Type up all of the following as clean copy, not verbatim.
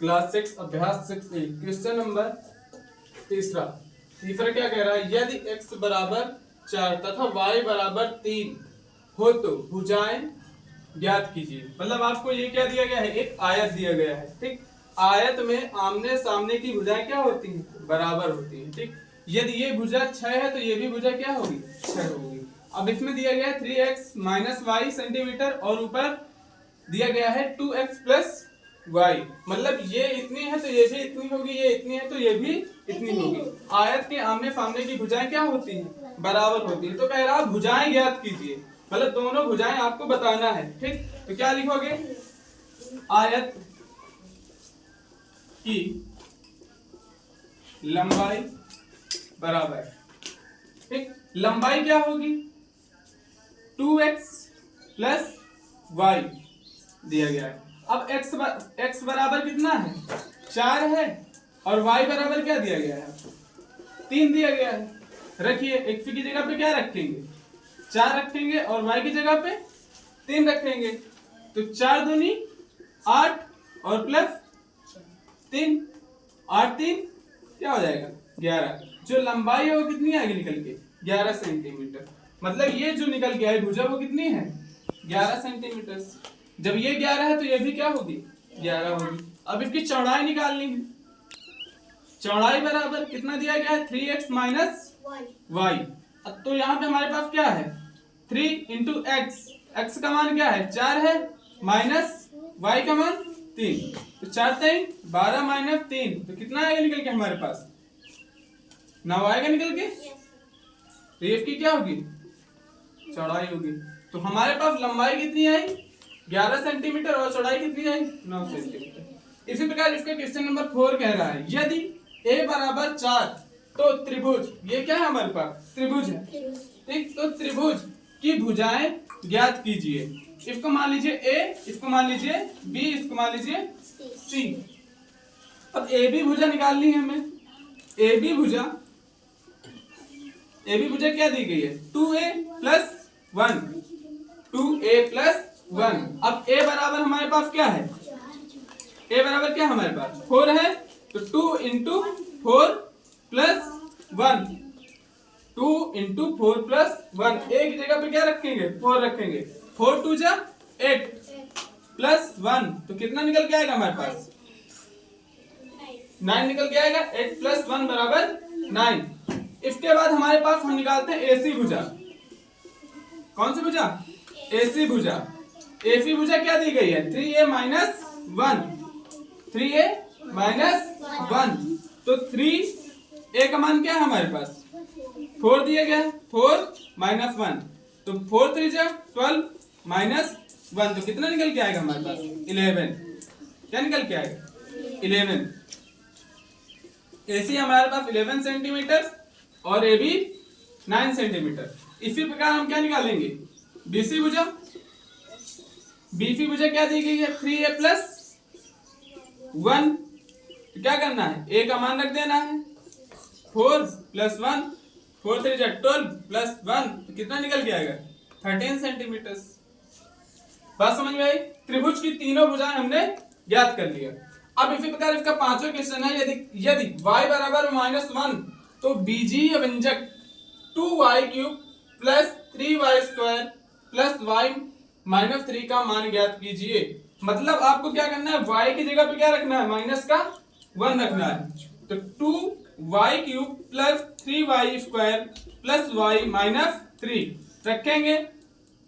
Class 6 अभ्यास 6 question number तीसरा क्या कह रहा है, यदि x बराबर 4 तथा y बराबर 3 हो तो भुजाएं ज्ञात कीजिए। मतलब आपको ये क्या दिया गया है, एक आयत दिया गया है। ठीक, आयत में आमने सामने की भुजाएं क्या होती हैं, बराबर होती हैं। ठीक, यदि ये भुजा 6 है तो ये भी भुजा क्या होगी, 6 होगी। अब इसमें दिया गया है 3x माइनस वाई सेंटीमीटर और ऊपर दिया गया है 2x प्लस y, मतलब ये इतनी है तो ये भी इतनी होगी, ये इतनी है तो ये भी इतनी होगी। आयत के आमने सामने की भुजाएं क्या होती हैं, बराबर होती है। तो कह रहा भुजाएं ज्ञात कीजिए, मतलब दोनों भुजाएं आपको बताना है। ठीक, तो क्या लिखोगे, आयत की लंबाई बराबर, ठीक, लंबाई क्या होगी 2x प्लस y दिया गया है। अब x बराबर कितना है, 4 है, और y बराबर क्या दिया गया है, 3 दिया गया है। रखिए, x की जगह पे क्या रखेंगे, 4 रखेंगे और y की जगह पे 3 रखेंगे। तो 4 दूनी 8 और प्लस 3, 8 3 क्या हो जाएगा 11। जो लंबाई है वो कितनी आएगी निकल के, 11 सेंटीमीटर। मतलब ये जो निकल के आई भुजा वो कितनी है, 11 सेंटीमीटर। जब ये 11 है तो ये भी क्या होगी, 11 होगी। अब इसकी चौड़ाई निकालनी है। चौड़ाई बराबर कितना दिया गया है, 3x माइनस वाई। तो यहाँ पे हमारे पास क्या है, 3 इंटू एक्स, एक्स का मान क्या है 4 है, माइनस वाई का मान 3। तो 4 3 12 माइनस 3, तो कितना आएगा निकल के हमारे पास, 9 आएगा निकल के। तो ये इसकी क्या होगी, चौड़ाई होगी। तो हमारे पास लंबाई कितनी आई, 11 सेंटीमीटर, और चौड़ाई कितनी आई, 9 सेंटीमीटर। इसी प्रकार इसका क्वेश्चन नंबर 4 कह रहा है, यदि a बराबर 4 तो त्रिभुज, ये क्या है हमारे पास, त्रिभुज है। ठीक, तो त्रिभुज की भुजाएं ज्ञात कीजिए। इसको मान लीजिए a, इसको मान लीजिए b, इसको मान लीजिए c। अब a b भुजा निकालनी है हमें। a b भुजा क्या दी गई है, 2a प्लस 1, 2a प्लस 1। अब a बराबर हमारे पास क्या है, a बराबर क्या हमारे पास 4 है, तो 2 इंटू 4 प्लस 1, 2 इंटू 4 प्लस 1। एक जगह पे क्या रखेंगे, 4 रखेंगे। 4 2 जा 8 प्लस 1, तो कितना निकल के आएगा हमारे पास, 9 निकल के आएगा। 8 प्लस 1 बराबर 9। इसके बाद हमारे पास हम निकालते हैं AC भुजा। कौन सी भुजा, AC भुजा। AC भुजा क्या दी गई है, 3a माइनस 1, 3a माइनस 1। तो 3a का मान क्या है हमारे पास, 4 दिया गया है, 4 माइनस 1, तो 4 3 जा 12 माइनस 1, तो कितना निकल के आएगा हमारे पास, 11। क्या निकल के आएगा, 11। AC हमारे पास 11 सेंटीमीटर और AB 9 सेंटीमीटर। इसी प्रकार हम क्या निकालेंगे, BC भुजा। BC भुजा क्या दी गई है, 3a प्लस 1। तो क्या करना है, a का मान रख देना है, 4 प्लस 1, 4 3 12 प्लस 1, तो कितना निकल के आएगा, 13 सेंटीमीटर। बात समझ में आई। त्रिभुज की तीनों भुजाएं हमने ज्ञात कर लिया। अब इसी प्रकार इसका पांचवा क्वेश्चन है, यदि y बराबर -1 तो बीजीय व्यंजक 2y cube plus 3y square plus y minus 3 का मान ज्ञात कीजिए। मतलब आपको क्या करना है, y की जगह पे क्या रखना है, माइनस का 1 रखना है। तो 2y cube plus 3y square plus y minus 3 रखेंगे।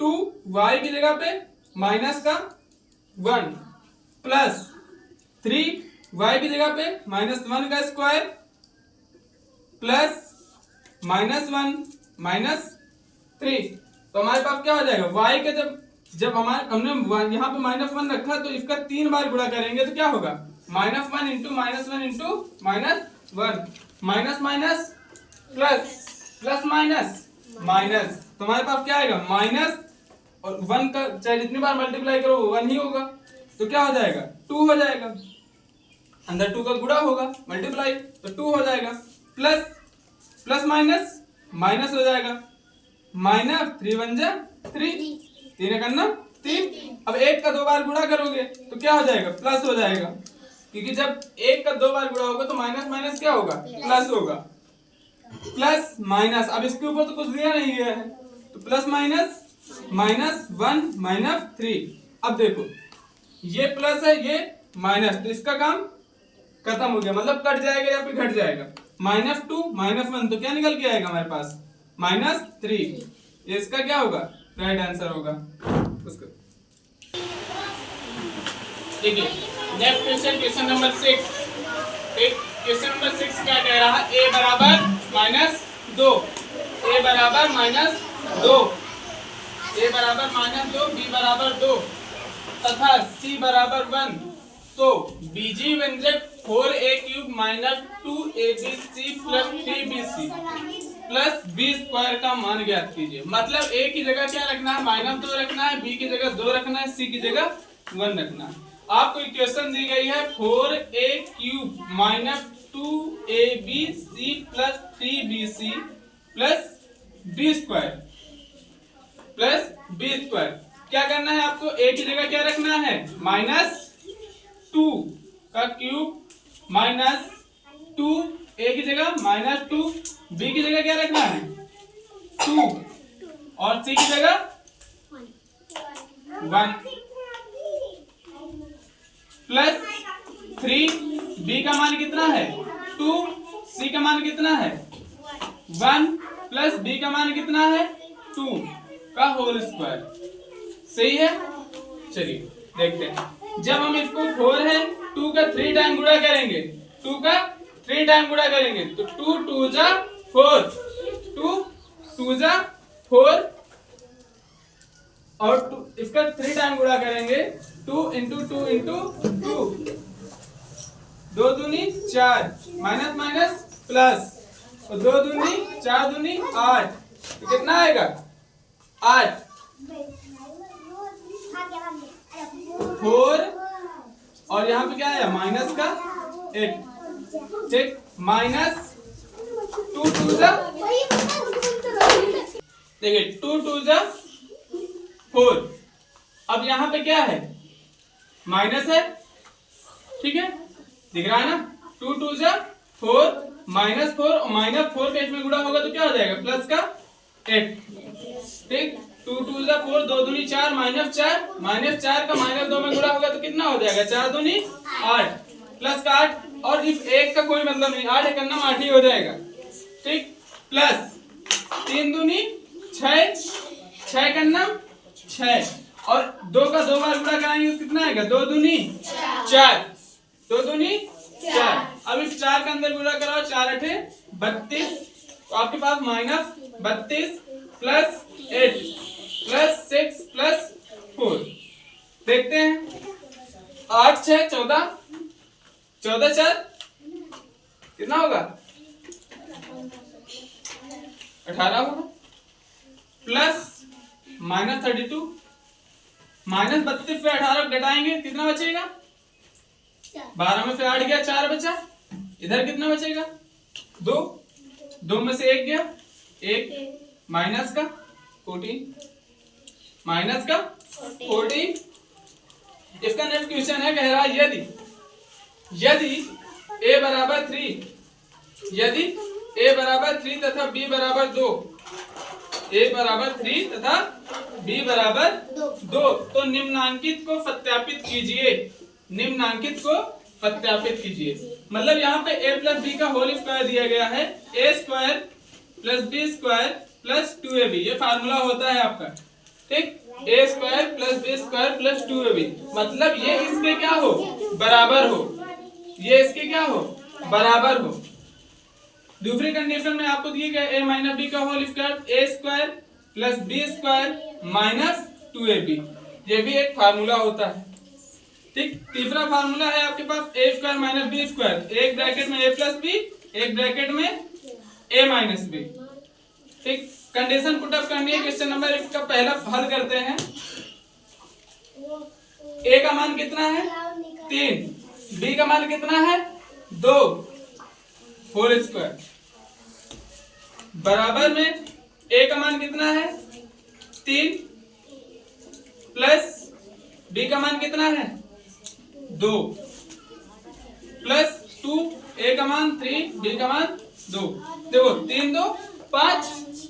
2y की जगह पे माइनस का 1 प्लस 3y की जगह पे -1 का स्क्वायर प्लस -1 माइनस 3। तो हमारे पास क्या हो जाएगा, y का जब हमने यहाँ पे -1 रखा तो इसका 3 बार गुणा करेंगे तो क्या होगा, -1 into -1 into -1, minus minus plus, plus minus minus. तो हमारे पास क्या आएगा, माइनस और 1 का चाहे जितनी बार मल्टीप्लाई करो वो 1 ही होगा। तो क्या हो जाएगा, 2 हो जाएगा। अंदर 2 का गुणा होगा, मल्टीप्लाई, तो 2 हो जाएगा। प्लस प्लस माइनस माइनस हो जाएगा, माइनस 3 1 जा 3, 3 करना 3। अब 8 का 2 बार गुणा करोगे तो क्या हो जाएगा, प्लस हो जाएगा। क्योंकि जब एक का 2 बार गुणा होगा तो माइनस माइनस क्या होगा, प्लस होगा। प्लस माइनस, अब इसके ऊपर तो कुछ दिया नहीं गया है, तो प्लस माइनस -1 -3। अब देखो ये प्लस है, ये माइनस, तो इसका काम खत्म हो गया, मतलब कट जाएगा या फिर घट जाएगा। -2 -1 तो क्या निकल के आएगा हमारे पास, -3। ये इसका क्या होगा, राइट आंसर होगा उसका। देखिए next question, question number 6। Question number 6 क्या कह रहा है, a बराबर -2, a बराबर -2, a बराबर -2, b बराबर 2 तथा c बराबर 1, तो बीजीय व्यंजक 4a³ - 2abc + 3bc + b square का मान ज्ञात कीजिए। मतलब a की जगह क्या रखना है, -2 रखना है, b की जगह 2 रखना है, c की जगह 1 रखना है। आपको इक्वेशन दी गई है 4a³ - 2abc + 3bc + b square + b square. क्या करना है आपको, a की जगह क्या रखना है, -2 का क्यूब -2, a की जगह -2, b की जगह क्या रखना है 2 और c की जगह 1 प्लस 3, b का मान कितना है 2, c का मान कितना है 1 प्लस b का मान कितना है 2 का होल स्क्वायर। सही है। चलिए देखते हैं, जब हम इसको 4 है 2 का 3 टाइम गुणा करेंगे, 2 का 3 टाइम गुणा करेंगे तो 2 2 जा 4, 2 2 जा 4 और इसका 3 टाइम गुणा करेंगे 2 × 2 × 2, 2 दूनी 4, माइनस माइनस प्लस, और 2 दूनी 4 दूनी 8, तो कितना आएगा 8, 4 और यहाँ पे क्या है माइनस का 8, ठीक, -2 2 जा, देखिए 2 2 जा 4। अब यहाँ पे क्या है, माइनस है, ठीक है, दिख रहा है ना, 2 2 जा 4, -4 और -4 का इसमें गुणा होगा तो क्या हो जाएगा, प्लस का 8, ठीक, 2 2 जा 4, 2 दूनी 4, -4, -4 का -2 में गुणा होगा तो कितना हो जाएगा, 4 दूनी 8, प्लस का 8, और इस 1 का कोई मतलब नहीं, 8 एक अन्नम 8 ही हो जाएगा, ठीक, प्लस 3 दूनी 6, 6 का अन्नम 6, और 2 का 2 बार गुणा कराएंगे तो कितना आएगा, 2 दूनी 4, 2 दूनी 4। अब इस 4 का अंदर गुणा कराओ, 4 8 32, तो आपके पास -32 प्लस 8 प्लस 6 प्लस 4। देखते हैं, 8 6 14, 14 4 कितना होगा, 18 होगा, प्लस -32, -32 से 18 घटाएंगे कितना बचेगा, 12 में से 8 गया, 4 बचा, इधर कितना बचेगा 2, 2 में से 1 गया, 1 माइनस का 14, माइनस का 14। इसका नेक्स्ट क्वेश्चन है, कह रहा है यदि a बराबर 3, यदि a बराबर 3 तथा b बराबर 2, a बराबर 3 तथा b बराबर 2, तो निम्नांकित को सत्यापित कीजिए, निम्नांकित को सत्यापित कीजिए। मतलब यहाँ पे a प्लस बी का होल स्क्वायर दिया गया है, a² + b² + 2ab, ये फार्मूला होता है आपका, ठीक, a² + b² + 2ab, मतलब ये इसके क्या हो, बराबर हो, ये इसके क्या हो, बराबर हो। दूसरी कंडीशन में आपको दिए गए a - b का whole square, a² + b² - 2ab, ये भी एक फार्मूला होता है, ठीक। तीसरा फार्मूला है आपके पास a² - b², एक ब्रैकेट में a + b, एक ब्रैकेट में a - b, ठीक। कंडीशन पुट अप करनी है, क्वेश्चन नंबर 1 का पहला हल करते हैं। a का मान कितना है 3, b का मान कितना है 2 होल स्क्वायर, बराबर में a का मान कितना है 3 प्लस b का मान कितना है 2, प्लस 2, ए का मान 3, बी का मान 2। देखो 3 2 5,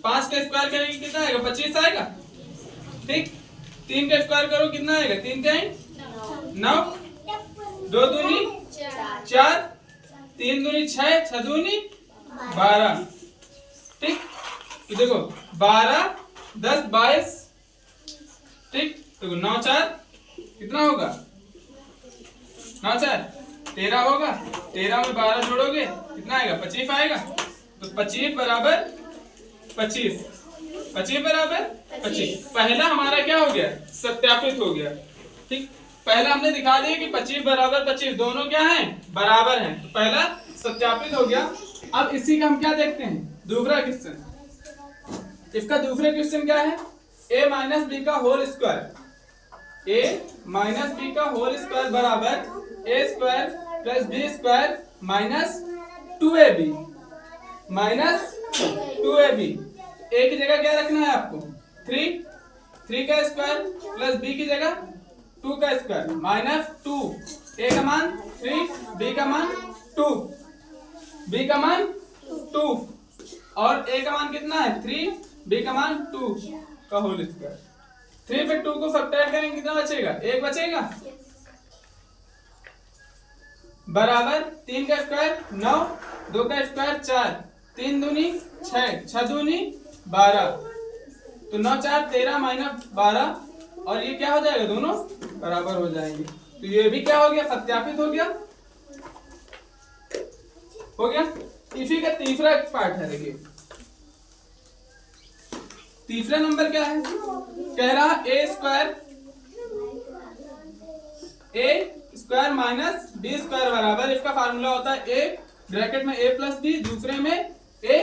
5 का स्क्वायर करेंगे कितना आएगा? 25 आएगा। ठीक, 3 का स्क्वायर करो कितना आएगा? 3 3 9, 2 दूनी 4, 3 दूनी 6, 6 दूनी 12। ठीक, तो देखो 12 10 22। ठीक, देखो 9 4 कितना होगा? 9 4 13 होगा। 13 में 12 जोड़ोगे कितना आएगा? 25 आएगा। तो 25 बराबर 25, 25 बराबर 25। पहला हमारा क्या हो गया? सत्यापित हो गया। ठीक, पहला हमने दिखा दिया कि 25 बराबर 25 दोनों क्या हैं? बराबर हैं। तो पहला सत्यापित हो गया। अब इसी का हम क्या देखते हैं? दूसरा क्वेश्चन। इसका दूसरा क्वेश्चन क्या है? a माइनस बी का whole square, a minus B का होल स्क्वायर बराबर a square plus B square minus 2ab minus 2ab। a की जगह क्या रखना है आपको? 3 का स्क्वायर प्लस b की जगह 2 का स्क्वायर माइनस 2। a का मान 3, b का मान 2, b का मान 2 और a का मान कितना है? 3, b का मान 2 का होल स्क्वायर। 3 पे 2 को सब्ट्रैक्ट करेंगे कितना बचेगा? 1 बचेगा। बराबर 3 का स्क्वायर 9, 2 का स्क्वायर 4, 3 दूनी 6, 6 दूनी 12। तो 9 4 13 माइनस 12 और ये क्या हो जाएगा? दोनों बराबर हो जाएंगे। तो ये भी क्या हो गया? सत्यापित हो गया। हो गया। इसी का तीसरा पार्ट है। देखिए तीसरा नंबर क्या है? कह रहा ए स्क्वायर माइनस बी स्क्वायर बराबर, इसका फार्मूला होता है ए ब्रैकेट में a प्लस बी, दूसरे में a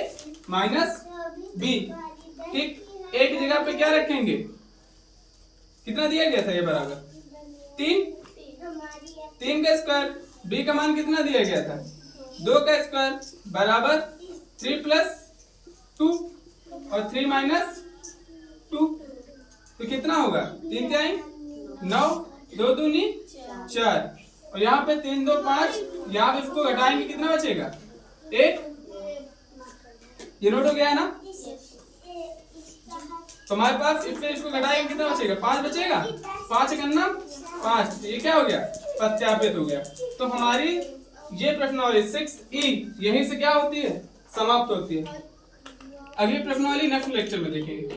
माइनस बी। ठीक, a की जगह पे क्या रखेंगे? कितना दिया गया था? ये बराबर 3 का स्क्वायर, b का मान कितना दिया गया था? 2 का स्क्वायर बराबर 3 प्लस 2 और 3 माइनस 2। तो कितना होगा? 3 3 9, 2 दूनी 4 और यहाँ पे 3 2 5। यहाँ पे इसको घटाएंगे कितना बचेगा? 1। ये नोट हो गया है ना? तो हमारे पास इस पे इसको घटाएंगे कितना बचेगा? 5 बचेगा। 5 करना 5। ये क्या हो गया? सत्यापित हो गया। तो हमारी ये प्रश्नावली 6E यहीं से क्या होती है? समाप्त होती है। अगली प्रश्नावली नेक्स्ट लेक्चर में देखेंगे।